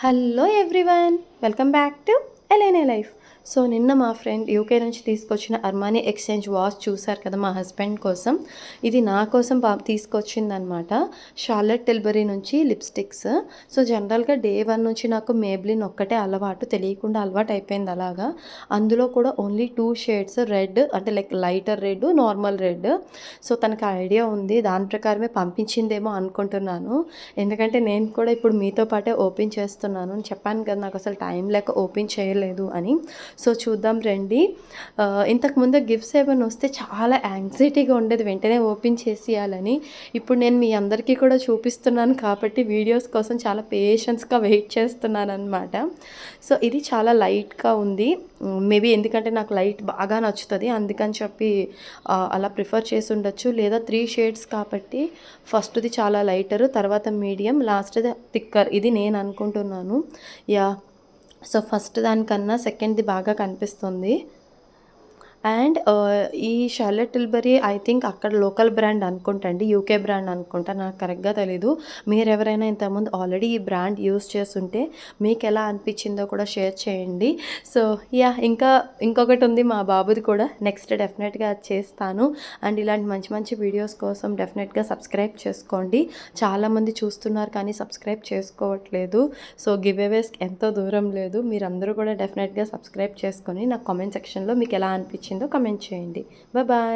Hello everyone, welcome back to LNA life. So నిన్న మా friend UK నుంచి తీసుకొచ్చిన అర్మానీ ఎక్స్చేంజ్ వాచ్ చూసారు కదా మా హస్బెండ్ కోసం. ఇది నా కోసం తీసుకొచ్చిందనమాట. షార్లెట్ టిల్బరీ నుంచి లిప్స్టిక్స్. సో జనరల్గా డే 1 నుంచి నాకు మేబ్లిన్ ఒక్కటే అలవాటు, తెలియకుండా అలవాటు అయిపోయింది అలాగా. అందులో కూడా ఓన్లీ 2 షేడ్స్, రెడ్ అంటే like lighter red, normal red. So తనకు ఐడియా ఉంది, దాని ప్రకారమే పంపించిందేమో అనుకుంటున్నాను. ఎందుకంటే నేను కూడా ఇప్పుడు మీతో పాటే ఓపెన్ చేస్తున్నాను. చెప్పాను కదా నాకు అసలు టైం లేక ఓపెన్ చేయలేదు అని. సో చూద్దాం రండి. ఇంతకుముందు గిఫ్ట్స్ ఏమైనా వస్తే చాలా యాంగ్జైటీగా ఉండేది వెంటనే ఓపెన్ చేసేయాలని. ఇప్పుడు నేను మీ అందరికీ కూడా చూపిస్తున్నాను కాబట్టి వీడియోస్ కోసం చాలా పేషెన్స్గా వెయిట్ చేస్తున్నాను అనమాట. సో ఇది చాలా లైట్గా ఉంది. మేబీ ఎందుకంటే నాకు లైట్ బాగా నచ్చుతుంది, అందుకని చెప్పి అలా ప్రిఫర్ చేసి ఉండొచ్చు. లేదా 3 షేడ్స్ కాబట్టి ఫస్ట్ది చాలా లైటరు, తర్వాత మీడియం, లాస్ట్ది థిక్కర్. ఇది నేను అనుకుంటున్నాను. యా, సో ఫస్ట్ దానికన్నా సెకండ్ది బాగా కనిపిస్తుంది. అండ్ ఈ షార్లెట్ టిల్బరీ ఐ థింక్ అక్కడ లోకల్ బ్రాండ్ అనుకుంటా అండి, యూకే బ్రాండ్ అనుకుంటా, నాకు కరెక్ట్గా తెలీదు. మీరు ఎవరైనా ఇంతకుముందు ఆల్రెడీ ఈ బ్రాండ్ యూస్ చేస్తుంటే మీకు ఎలా అనిపించిందో కూడా షేర్ చేయండి. సో యా, ఇంకొకటి ఉంది మా బాబుది కూడా, నెక్స్ట్ డెఫినెట్గా చేస్తాను. అండ్ ఇలాంటి మంచి మంచి వీడియోస్ కోసం డెఫినెట్గా సబ్స్క్రైబ్ చేసుకోండి. చాలామంది చూస్తున్నారు కానీ సబ్స్క్రైబ్ చేసుకోవట్లేదు. సో గివ్ అవేస్కి ఎంతో దూరం లేదు. మీరందరూ కూడా డెఫినెట్గా సబ్స్క్రైబ్ చేసుకొని నాకు కామెంట్ సెక్షన్లో మీకు ఎలా అనిపించిందో కామెంట్ చేయండి. బాయ్.